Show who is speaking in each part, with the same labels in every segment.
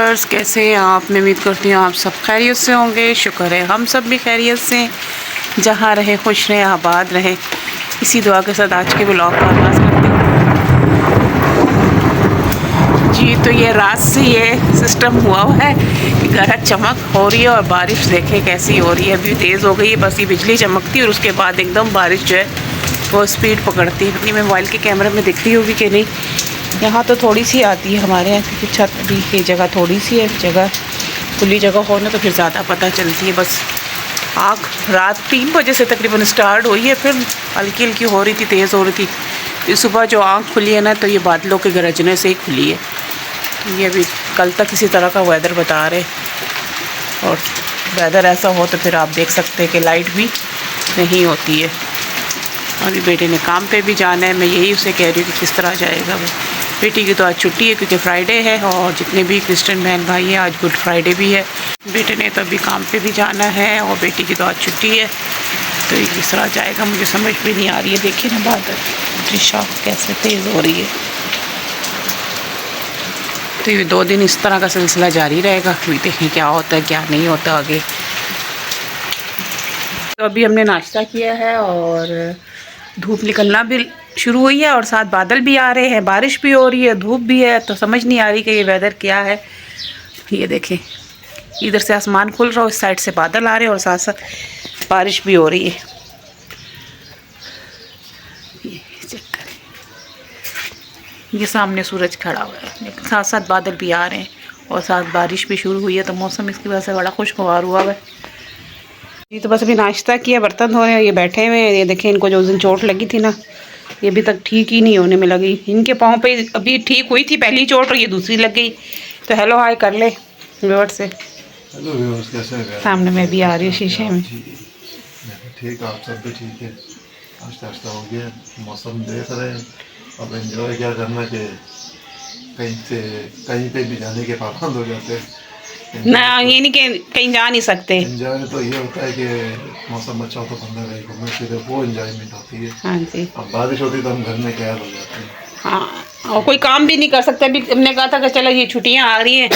Speaker 1: Viewers, कैसे हैं आप? मैं उम्मीद करती हूँ आप सब खैरियत से होंगे। शुक्र है हम सब भी खैरियत से हैं। जहाँ रहे खुश रहें, आबाद रहें। इसी दुआ के साथ आज के ब्लॉग का आगाज़ करती हूँ। जी, तो ये रात से ये सिस्टम हुआ है कि गरज चमक हो रही है और बारिश देखें कैसी हो रही है। अभी तेज़ हो गई है, बस ये बिजली चमकती है और उसके बाद एकदम बारिश जो है वो स्पीड पकड़ती है। अपनी मोबाइल के कैमरे में दिखती होगी कि नहीं। यहाँ तो थोड़ी सी आती है हमारे यहाँ, क्योंकि छत भी की जगह थोड़ी सी है। जगह खुली जगह हो ना तो फिर ज़्यादा पता चलती है। बस आग रात 3 बजे से तकरीबन स्टार्ट हुई है, फिर हल्की हल्की हो रही थी, तेज़ हो रही थी। फिर सुबह जो आँख खुली है ना तो ये बादलों के गरजने से ही खुली है। तो ये अभी कल तक इसी तरह का वेदर बता रहे, और वेदर ऐसा हो तो फिर आप देख सकते हैं कि लाइट भी नहीं होती है। अभी बेटे ने काम पे भी जाना है। मैं यही उसे कह रही हूँ कि किस तरह जाएगा वो। बेटी की तो आज छुट्टी है क्योंकि फ्राइडे है, और जितने भी क्रिश्चियन बहन भाई हैं आज गुड फ्राइडे भी है। बेटे ने तो अभी काम पे भी जाना है और बेटी की तो आज छुट्टी है। तो ये किस तरह जाएगा मुझे समझ भी नहीं आ रही है। देखिए ना बादल बारिश कैसे तेज़ हो रही है। तो ये 2 दिन इस तरह का सिलसिला जारी रहेगा। अभी देखें क्या होता है क्या नहीं होता आगे। तो अभी हमने नाश्ता किया है और धूप निकलना भी शुरू हुई है और साथ बादल भी आ रहे हैं, बारिश भी हो रही है, धूप भी है। तो समझ नहीं आ रही कि ये वेदर क्या है। ये देखें, इधर से आसमान खुल रहा है, इस साइड से बादल आ रहे हैं और साथ साथ बारिश भी हो रही है। ये चेक करें, ये सामने सूरज खड़ा हुआ है, लेकिन साथ साथ बादल भी आ रहे हैं और साथ बारिश भी शुरू हुई है। तो मौसम इसकी वजह से बड़ा खुशगवार हुआ है। ये तो बस अभी नाश्ता किया, बर्तन धो रहे हैं, ये बैठे हुए हैं। ये देखें, इनको जो उस दिन चोट लगी थी ना, ये अभी तक ठीक ही नहीं होने में लगी। इनके पाँव पे अभी ठीक हुई थी पहली चोट और ये दूसरी लग गई। तो हेलो हाय कर ले व्यूअर्स से।
Speaker 2: हेलो व्यूअर्स, कैसे हैं?
Speaker 1: सामने मैं भी आ रही हूँ शीशे में।
Speaker 2: ठीक, आप सब भी ठीक है। नाश्ता हो गया, मौसम देख रहे हैं। अब एंजॉय क्या करना कि कहीं पे भी जाने के पाबंद हो जाते हैं
Speaker 1: ना, ये नहीं कि कहीं जा नहीं सकते।
Speaker 2: एंजॉय तो ये होता है कि मौसम अच्छा हो तो बंदा कहीं घूमने फिरे, वो एंजॉयमेंट होती है।
Speaker 1: हाँ जी।
Speaker 2: अब बारिश होती तो हम घर में कैद हो जाते हैं।
Speaker 1: हाँ, और कोई काम भी नहीं कर सकते। अभी हमने कहा था कि चलो ये छुट्टियाँ आ रही हैं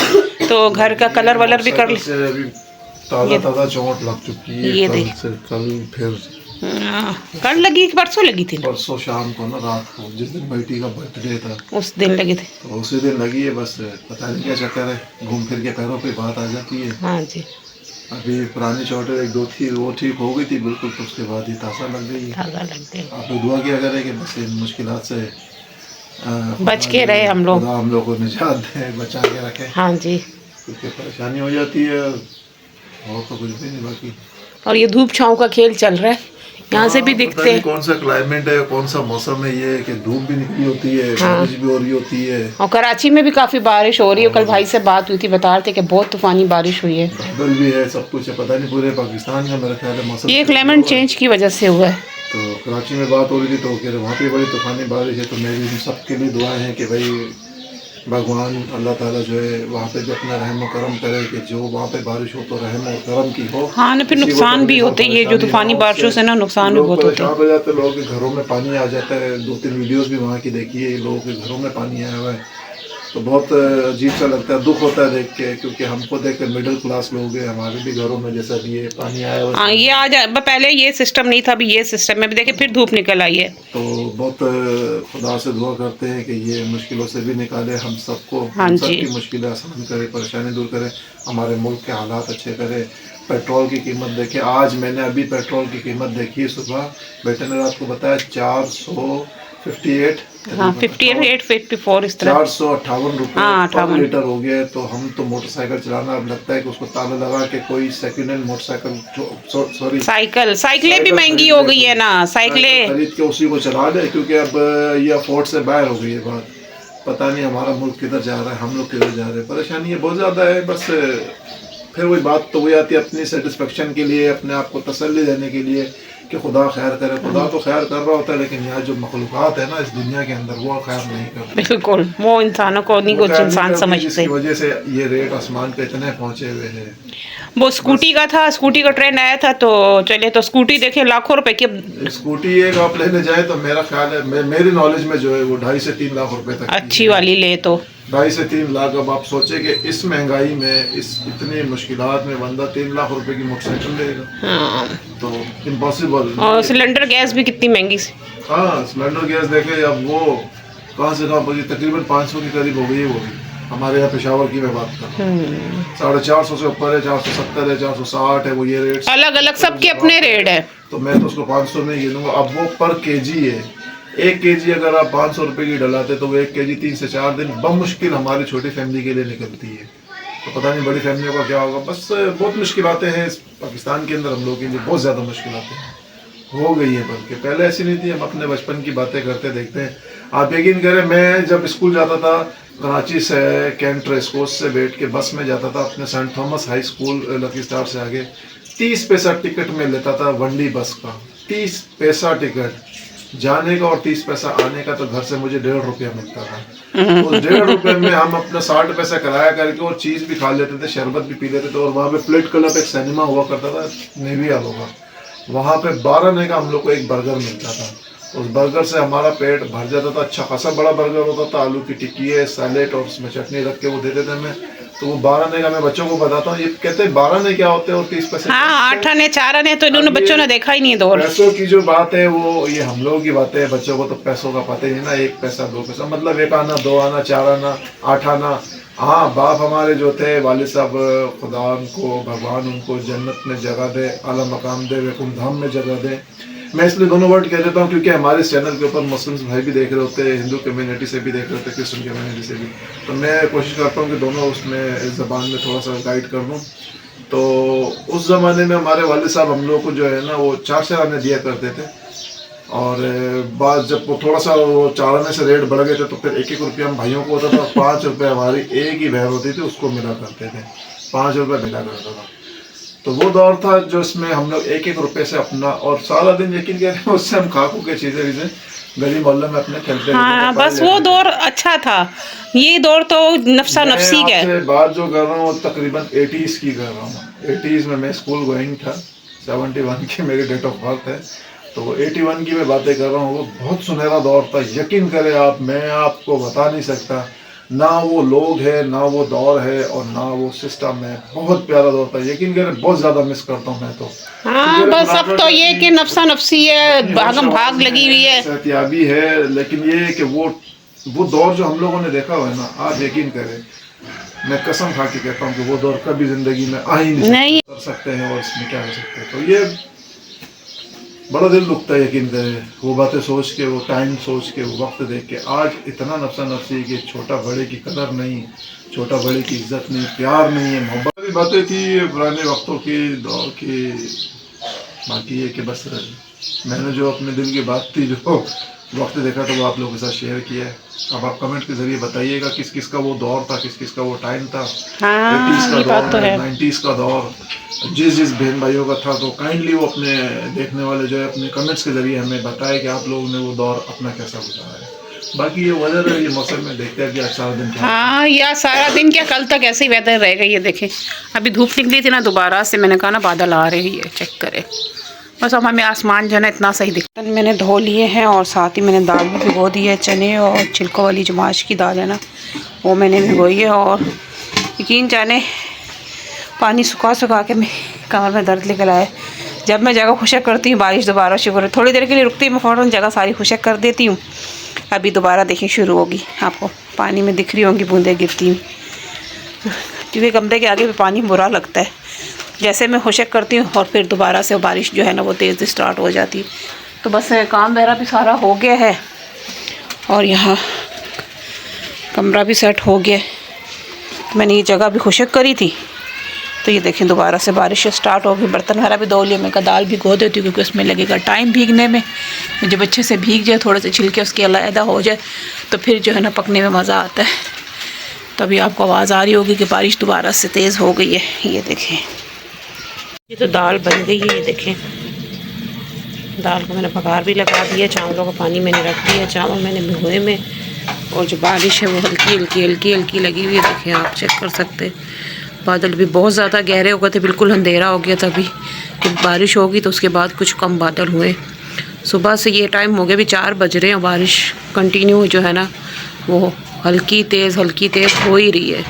Speaker 1: तो घर का कलर वलर भी कर ले।
Speaker 2: अभी ताज़ा चोट लग चुकी है।
Speaker 1: ये
Speaker 2: कल से कल फिर
Speaker 1: कल लगी कि परसों लगी थी?
Speaker 2: परसों शाम को ना, रात को, जिस दिन बेटी का बर्थडे था
Speaker 1: उस दिन लगी थी।
Speaker 2: तो उसी दिन लगी है। बस पता नहीं क्या चक्कर है, घूम फिर के पैरों पे बात आ जाती है।
Speaker 1: हाँ जी।
Speaker 2: अभी पुरानी चोटें 1-2 थी, वो ठीक हो गई थी बिल्कुल, तो उसके बाद ही ताज़ा लग गई है।
Speaker 1: ताज़ा लग गई।
Speaker 2: आप लोग दुआ किया करें कि बस इन मुश्किलात से
Speaker 1: बच के रहे हम लोग,
Speaker 2: हम लोग को निजात दें, बचा के रखें।
Speaker 1: हाँ जी।
Speaker 2: क्योंकि परेशानी हो जाती है और तो कुछ भी नहीं बाकी।
Speaker 1: और ये धूप छाँव का खेल चल रहा है, यहाँ से भी दिखते हैं।
Speaker 2: कौन सा क्लाइमेट है, कौन सा मौसम है ये, कि धूप भी निकली होती है, बारिश भी हो रही होती है।
Speaker 1: और कराची में भी काफ़ी बारिश हो रही है। कल भाई से बात हुई थी, बता रहे थे कि बहुत तूफानी बारिश हुई है।
Speaker 2: बादल भी है, सब कुछ है। पता नहीं पूरे पाकिस्तान का मेरा ख्याल है मौसम
Speaker 1: ये क्लाइमेट चेंज की वजह से हुआ है।
Speaker 2: तो कराची में बात हो रही थी तो कह रहे वहाँ पे बड़ी तूफानी बारिश है। तो मेरी सबके लिए दुआएं हैं कि भाई भगवान अल्लाह ताला जो है वहाँ पे भी अपना रहम करम करे, कि जो वहाँ पे बारिश हो तो रहम और करम की हो।
Speaker 1: हाँ ना, फिर नुकसान भी होते हैं। ये जो तूफानी बारिशों से ना नुकसान भी बहुत होते हैं।
Speaker 2: हो जाते, लोगों के घरों में पानी आ जाता है। 2-3 वीडियोस भी वहाँ की देखी है, लोगों के घरों में पानी आया हुआ है। तो बहुत अजीब सा लगता है, दुख होता है देख के, क्योंकि हमको देख के मिडिल क्लास लोग हैं, हमारे भी घरों में जैसा भी ये पानी आया हुआ।
Speaker 1: हाँ, ये आ जाए, पहले ये सिस्टम नहीं था, अभी ये सिस्टम में भी देखे फिर धूप निकल आई है।
Speaker 2: तो बहुत खुदा से दुआ करते हैं कि ये मुश्किलों से भी निकाले हम सबको।
Speaker 1: हाँ
Speaker 2: हम
Speaker 1: जी।
Speaker 2: सबकी मुश्किलें आसान करे, परेशानी दूर करे, हमारे मुल्क के हालात अच्छे करे। पेट्रोल की कीमत देखिए, आज मैंने अभी पेट्रोल की कीमत देखी है सुबह, बेटे ने रात को बताया 458,
Speaker 1: हाँ 58-54 इस तरह।
Speaker 2: 458 रुपये
Speaker 1: हाँ,
Speaker 2: पर लीटर हो गया है। तो हम तो मोटरसाइकिल चलाना, अब लगता है कि उसको ताला लगा के कोई सेकंड हैंड मोटरसाइकिल, सॉरी
Speaker 1: साइकिलें भी महंगी हो गई है ना, साइकिलें
Speaker 2: खरीद के उसी को चला ले, क्योंकि अब ये अफोर्ड से बाहर हो गई है बात। पता नहीं हमारा मुल्क किधर जा रहा है, हम लोग किधर जा रहे हैं। परेशानी है बहुत ज़्यादा है। बस फिर वही बात तो वही आती है, अपनी सेटिस्फेक्शन के लिए, अपने आप को तसल्ली देने के लिए कि खुदा खैर करे। खुदा तो खैर कर रहा होता है, लेकिन यहाँ जो मखलूक़ात है ना इस दुनिया के अंदर, वो खैर नहीं करते।
Speaker 1: बिल्कुल, वो इंसानों को नहीं कुछ इंसान समझते।
Speaker 2: इसकी वजह से ये रेट आसमान पे इतने पहुँचे हुए हैं।
Speaker 1: वो स्कूटी का था, स्कूटी का ट्रेंड आया था तो चले, तो स्कूटी देखे लाखों रुपए की।
Speaker 2: स्कूटी एक आप लेने जाए तो मेरा ख्याल है, मेरी नॉलेज में जो है वो 2.5 से 3 लाख रुपए तक
Speaker 1: अच्छी वाली ले तो
Speaker 2: 2.5 से 3 लाख। अब आप सोचे कि इस महंगाई में, इस इतनी मुश्किलात में बंदा 3 लाख रुपए की मोटरसाइकिल लेगा,
Speaker 1: हाँ,
Speaker 2: तो इम्पॉसिबल।
Speaker 1: और सिलेंडर गैस भी कितनी महंगी सी।
Speaker 2: हाँ, सिलेंडर गैस देखे, अब वो कहाँ से कहाँ पहुँची, तकरीबन 500 के करीब हो गई। वो भी हमारे यहाँ पेशावर की मैं बात कर रहा हूँ, 450 से ऊपर है, 470 है, 460 है, वो ये रेट
Speaker 1: अलग अलग सबके अपने रेट है।
Speaker 2: तो मैं तो उसको 500 में गिनूंगा। अब वो पर केजी है, 1 केजी अगर आप 500 रुपए की डलाते तो वो 1 केजी 3 से 4 दिन बमुश्किल हमारी छोटी फैमिली के लिए निकलती है। तो पता नहीं बड़ी फैमिलियों का क्या होगा। बस बहुत मुश्किल आते हैं इस पाकिस्तान के अंदर, हम लोगों के लिए बहुत ज़्यादा मुश्किल आते हैं हो गई है। बल्कि पहले ऐसी नहीं थी। हम अपने बचपन की बातें करते देखते हैं, आप यकीन करें, मैं जब स्कूल जाता था कराची से, कैंट रेस कोर्स से बैठ के बस में जाता था अपने Saint Thomas high school lucky star से आगे, 30 पैसा टिकट में लेता था वनडी बस का। 30 पैसा टिकट जाने का और 30 पैसा आने का, तो घर से मुझे 1.5 रुपया मिलता था। उस 1.5 रुपये में हम अपना 60 पैसा किराया करके और चीज़ भी खा लेते थे, शरबत भी पी लेते थे। और वहाँ पे प्लेट क्लब एक सिनेमा हुआ करता था नेवी वालों का, वहाँ पे 12 आने का हम लोग को एक बर्गर मिलता था। उस बर्गर से हमारा पेट भर जाता था। अच्छा खासा बड़ा बर्गर होता था, आलू की टिक्की है, सैलेड और उसमें चटनी रख के वो देते थे हमें। तो वो 12 आने का मैं बच्चों को बताता हूँ, ये कहते हैं 12 आने क्या होते हैं और 30 पैसे।
Speaker 1: हाँ, 8 आने 4 आने तो इन्होंने बच्चों ने देखा ही नहीं दौर।
Speaker 2: पैसों की जो बात है वो ये हम लोगों की बातें है, बच्चों को तो पैसों का पता ही नहीं ना। 1 पैसा 2 पैसा मतलब 1 आना 2 आना 4 आना 8 आना। हाँ, बाप हमारे जो थे वालिद साहब, खुदा उनको, भगवान उनको जन्नत में जगह दे, आला मकाम दे, वैकुंठ धाम में जगह दे। मैं इसलिए दोनों वर्ड कह देता हूँ क्योंकि हमारे चैनल के ऊपर मुस्लिम्स भाई भी देख रहे होते हैं, हिंदू कम्युनिटी से भी देख रहे होते हैं, क्रिश्चियन कम्युनिटी से भी। तो मैं कोशिश करता हूँ कि दोनों उसमें इस ज़बान में थोड़ा सा गाइड कर दूँ। तो उस ज़माने में हमारे वालिद साहब हम लोग को जो है ना वो 4 आने दिया करते थे। और बाद जब वो थोड़ा सा वो 4 आने से रेट बढ़ गए थे तो फिर 1-1 रुपया हम भाइयों को होता था, 5 रुपये हमारी एक ही बहन होती थी उसको मिला करते थे, 5 रुपये मिला करता था। तो वो दौर था जो इसमें हम लोग 1-1 रुपये से अपना, और सारा दिन यकीन करें उससे हम खाकू के चीज़ें गली मोहल्ले में अपने खेलते।
Speaker 1: हाँ, बस वो दौर अच्छा था। ये दौर तो नफसा नफसी का है।
Speaker 2: बात जो कर रहा हूँ तकरीबन 80s की कर रहा हूँ। 80s में मैं स्कूल गोइंग था, 71 की मेरी डेट ऑफ बर्थ है, तो वो 81 की मैं बातें कर रहा हूँ। वो बहुत सुनहरा दौर था, यकीन करें आप, मैं आपको बता नहीं सकता। ना वो लोग है, ना वो दौर है, और ना वो सिस्टम है। बहुत प्यारा दौर था, यकीन करें बहुत ज़्यादा मिस करता हूँ मैं तो।
Speaker 1: हाँ, बस अब तो ये कि नफसा नफसी है, भागम भाग लगी हुई है,
Speaker 2: सहतियाबी है। लेकिन ये है कि वो दौर जो हम लोगों ने देखा हुआ है ना, आप यकीन करें, मैं कसम खा के कहता हूँ कि वो दौर कभी जिंदगी में आ ही नहीं कर सकते हैं। और इसमें क्या हो सकता है, तो ये बड़ा दिल दुखता है यकीन करें वो बातें सोच के, वो टाइम सोच के, वो वक्त देख के। आज इतना नफसा नफसी कि छोटा बड़े की कदर नहीं, छोटा बड़े की इज्जत नहीं, प्यार नहीं है, मोहब्बत की बातें थी पुराने वक्तों की, दौर की। बाकी ये कि बस मैंने जो अपने दिल की बात थी, जो वक्त देखा, तो वो आप लोगों के साथ शेयर किया है। अब आप कमेंट के जरिए बताइएगा किस किस का वो दौर था, किस किस का वो टाइम था। 80s का दौर है, 90s का दौर, जिस जिस बहन भाइयों का था, तो काइंडली वो अपने देखने वाले जो है अपने कमेंट्स के जरिए हमें बताए कि आप लोगों ने वो दौर अपना कैसा गुजारा है। बाकी ये वेदर है, ये मौसम में देखते हैं कि आज सारा दिन क्या।
Speaker 1: हाँ, या सारा दिन क्या, कल तक ऐसे ही वेदर रहेगा। ये देखें, अभी धूप निकली थी ना दोबारा से, मैंने कहा ना बादल आ रही है, चेक करें। बस अब हमें आसमान जो है ना इतना सही दिखता है। मैंने धो लिए हैं और साथ ही मैंने दाल भी भिगो दी है, चने और छिलकों वाली जो माश की दाल है ना वो मैंने भिगोई है। और यकीन जाने पानी सुखा सुखा के मैं कमर में दर्द निकल आए। जब मैं जगह खुशक करती हूँ बारिश दोबारा शुरू, थोड़ी देर के लिए रुकती है, मैं फ़ौरन जगह सारी खुशक कर देती हूँ। अभी दोबारा देखिए शुरू होगी, आपको पानी में दिख रही होंगी बूंदें गिरती हुई, क्योंकि कमरे के आगे भी पानी बुरा लगता है। जैसे मैं खुशक करती हूँ और फिर दोबारा से बारिश जो है ना वो तेज़ स्टार्ट हो जाती है। तो बस काम मेरा भी सारा हो गया है और यहाँ कमरा भी सेट हो गया। तो मैंने ये जगह भी खुशक करी थी, तो ये देखें दोबारा से बारिश स्टार्ट हो गई। बर्तन वगैरह भी धो लिए, मैं कहा दाल भी धो देती हूँ क्योंकि उसमें लगेगा टाइम भीगने में। जब अच्छे से भीग जाए, थोड़े से छिलके उसके अलग हो जाए, तो फिर जो है ना पकने में मज़ा आता है। तभी आपको आवाज़ आ रही होगी कि बारिश दोबारा से तेज़ हो गई है। ये देखें, ये तो दाल बन गई है। ये देखें, दाल को मैंने बघार भी लगा दिया, चावलों का पानी मैंने रख दिया, चावल मैंने भिगोए में, और जो बारिश है वो हल्की हल्की हल्की हल्की लगी हुई है। देखें, आप चेक कर सकते हैं। बादल भी बहुत ज़्यादा गहरे हो गए थे, बिल्कुल अंधेरा हो गया था। अभी जब बारिश होगी तो उसके बाद कुछ कम बादल हुए। सुबह से ये टाइम हो गया, अभी 4 बज रहे हैं, बारिश कंटिन्यू जो है ना वो हल्की तेज़ हो ही रही है।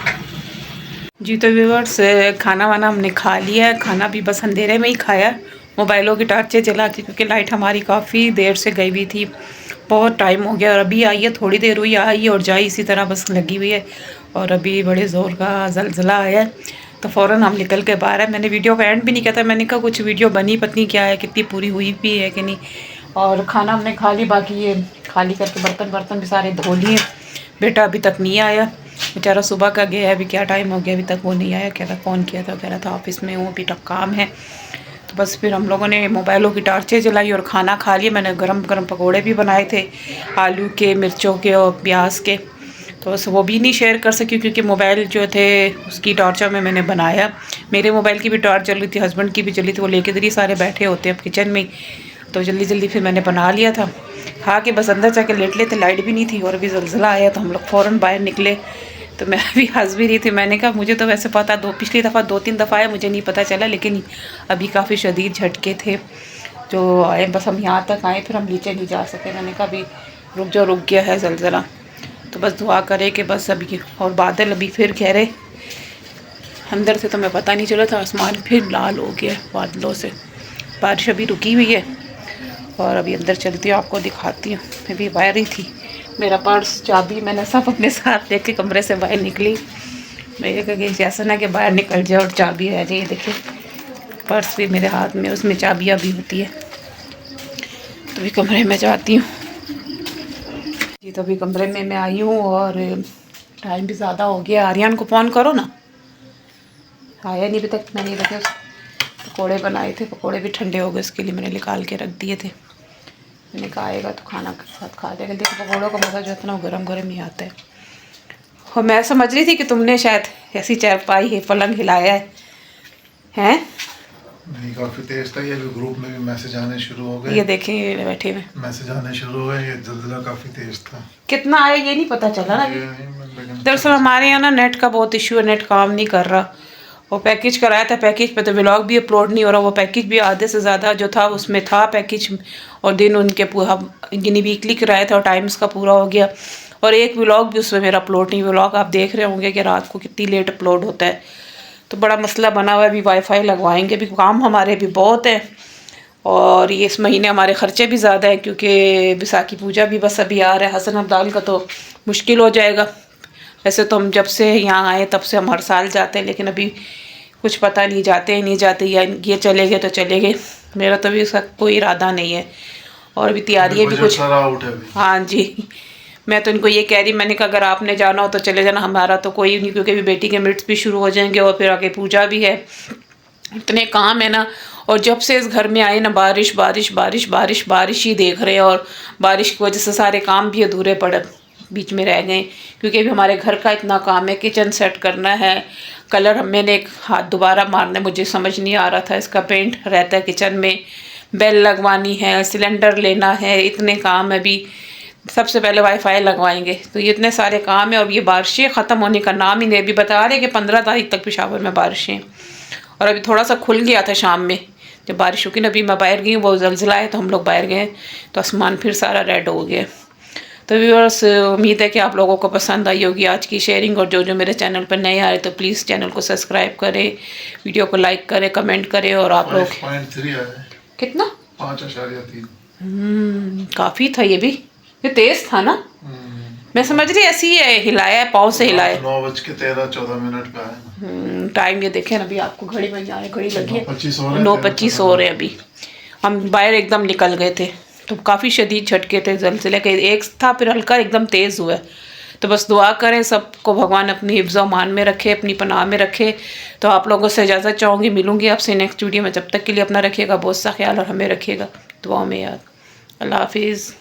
Speaker 1: जी तो व्यूअर्स, खाना वाना हमने खा लिया है। खाना भी बस अंधेरे में ही खाया, मोबाइलों की टार्चें जला के, क्योंकि लाइट हमारी काफ़ी देर से गई हुई थी, बहुत टाइम हो गया। और अभी आई है, थोड़ी देर हुई आई और जाई इसी तरह बस लगी हुई है। और अभी बड़े ज़ोर का ज़लज़ला आया है, तो फ़ौरन हम निकल के बाहर है। मैंने वीडियो का एंड भी नहीं किया था, मैंने कहा कुछ वीडियो बनी पत्नी क्या है, कितनी पूरी हुई भी है कि नहीं। और खाना हमने खा ली, बाकी ये खाली करके बर्तन भी सारे धो लिए। बेटा अभी तक नहीं आया, बेचारा सुबह का गया है, अभी क्या टाइम हो गया अभी तक वो नहीं आया। कह रहा फ़ोन किया था, कह रहा था ऑफिस में हूँ, अभी तक काम है। तो बस फिर हम लोगों ने मोबाइलों की टार्चें जलाई और खाना खा लिया। मैंने गरम गरम पकोड़े भी बनाए थे, आलू के, मिर्चों के और प्याज के। तो बस वो भी नहीं शेयर कर सकी क्योंकि मोबाइल जो थे उसकी टॉर्चर में मैंने बनाया। मेरे मोबाइल की भी टॉर्च जल रही थी, हस्बैंड की भी जली थी, वो लेके इधर ही सारे बैठे होते अब किचन में ही। तो जल्दी जल्दी फिर मैंने बना लिया था, खा के बस अंदर जाके लेट लेते। लाइट भी नहीं थी और अभी ज़लज़ला आया तो हम लोग फ़ौरन बाहर निकले। तो मैं भी हंस भी रही थी, मैंने कहा मुझे तो वैसे पता पिछली दफ़ा 2-3 दफ़ा आया, मुझे नहीं पता चला, लेकिन अभी काफ़ी शदीद झटके थे जो आए। बस हम यहाँ तक आए, फिर हम नीचे नहीं जा सके। मैंने कहा अभी रुक गया है ज़लज़ला, तो बस दुआ करे कि बस अभी। और बादल अभी फिर कह रहे, अंदर से तो मैं पता नहीं चला था, आसमान फिर लाल हो गया बादलों से। बारिश अभी रुकी हुई है और अभी अंदर चलती हूँ, आपको दिखाती हूँ। मैं भी बाहर ही थी, मेरा पर्स, चाबी मैंने सब अपने साथ लेके कमरे से बाहर निकली। मेरे कहा कि जैसा ना कि बाहर निकल जाए और चाबी रह जाए। देखिए पर्स भी मेरे हाथ में, उसमें चाबियाँ भी होती है। तो अभी कमरे में जाती हूँ जी। तो अभी कमरे में मैं आई हूँ और टाइम भी ज़्यादा हो गया। आर्यन को फ़ोन करो ना, आया नहीं अभी तक। मैंने देखे पकौड़े बनाए थे, पकौड़े भी ठंडे हो गए, इसके लिए मैंने निकाल के रख दिए थे। मैंने कहा आएगा तो खाना के साथ खा लेगा। देखो पकौड़ों का मज़ा जो इतना गरम गरम ही आता है। और मैं समझ रही थी कि तुमने शायद ऐसी चारपाई है, पलंग हिलाया है
Speaker 2: नहीं, काफ़ी तेज़ था। ये भी ग्रुप में भी मैसेज आने शुरू हो गए।
Speaker 1: ये देखें बैठे में
Speaker 2: मैसेज आने शुरू हो गए। ये ज़लज़ला काफ़ी तेज़ था।
Speaker 1: कितना आया ये नहीं पता चला ना। दरअसल हमारे यहाँ ना नेट का बहुत इशू है, नेट काम नहीं कर रहा। वो पैकेज कराया था, पैकेज पे तो व्लॉग भी अपलोड नहीं हो रहा। वो पैकेज भी आधे से ज़्यादा जो था उसमें था पैकेज, और दिन उनके पूरा यानी वीकली कराया था और टाइम्स का पूरा हो गया। और एक व्लॉग भी उसमें मेरा अपलोड नहीं। व्लॉग आप देख रहे होंगे कि रात को कितनी लेट अपलोड होता है, तो बड़ा मसला बना हुआ है। अभी वाईफाई लगवाएंगे, अभी काम हमारे भी बहुत है और ये इस महीने हमारे ख़र्चे भी ज़्यादा है क्योंकि बैसाखी पूजा भी बस अभी आ रहा है। हसन अब्दाल का तो मुश्किल हो जाएगा। वैसे तो हम जब से यहाँ आए तब से हम हर साल जाते हैं, लेकिन अभी कुछ पता नहीं जाते हैं नहीं जाते, या ये चले गए तो चले गए। मेरा तो भी इसका कोई इरादा नहीं है और अभी तैयारियाँ भी कुछ। हाँ जी, मैं तो इनको ये कह रही, मैंने कहा अगर आपने जाना हो तो चले जाना, हमारा तो कोई नहीं, क्योंकि अभी बेटी के मिनट्स भी शुरू हो जाएंगे और फिर आगे पूजा भी है, इतने काम है ना। और जब से इस घर में आए ना बारिश बारिश बारिश बारिश बारिश ही देख रहे हैं, और बारिश की वजह से सारे काम भी अधूरे पड़े बीच में रह गए, क्योंकि अभी हमारे घर का इतना काम है। किचन सेट करना है, कलर मैंने एक हाथ दोबारा मारना, मुझे समझ नहीं आ रहा था, इसका पेंट रहता है किचन में, बेल लगवानी है, सिलेंडर लेना है, इतने काम अभी। सबसे पहले वाईफाई लगवाएंगे, तो ये इतने सारे काम है। और ये बारिशें ख़त्म होने का नाम ही नहीं। अभी बता रहे कि 15 तारीख तक पेशावर में बारिशें, और अभी थोड़ा सा खुल गया था शाम में जब बारिश रुकी ना। अभी मैं बाहर गई, वो ज़लज़ला है तो हम लोग बाहर गए तो आसमान फिर सारा रेड हो गया। तो व्यूअर्स, उम्मीद है कि आप लोगों को पसंद आई होगी आज की शेयरिंग। और जो मेरे चैनल पर नए आ रहे तो प्लीज़ चैनल को सब्सक्राइब करें, वीडियो को लाइक करें, कमेंट करें। और आप लोग कितना
Speaker 2: 5.3
Speaker 1: काफ़ी था, ये भी ये तेज़ था ना। मैं समझ रही ऐसी ही है, हिलाया है, पाँव से हिलाया।
Speaker 2: 9:13-14 पे आया।
Speaker 1: टाइम ये देखें ना, अभी आपको घड़ी में जाए, घड़ी लगी है
Speaker 2: 9:25
Speaker 1: हो रहे हैं। अभी हम बाहर एकदम निकल गए थे तो काफ़ी शदीद झटके थे ज़लज़ले के। एक था फिर हल्का एकदम तेज़ हुआ। तो बस दुआ करें सबको भगवान अपनी हिफ्ज़ व अमान में रखे, अपनी पनाह में रखे। तो आप लोगों से इजाज़त चाहूँगी, मिलूँगी आपसे नेक्स्ट वीडियो में। जब तक के लिए अपना रखिएगा बहुत सा ख्याल और हमें रखिएगा दुआ में याद। अल्लाह हाफिज़।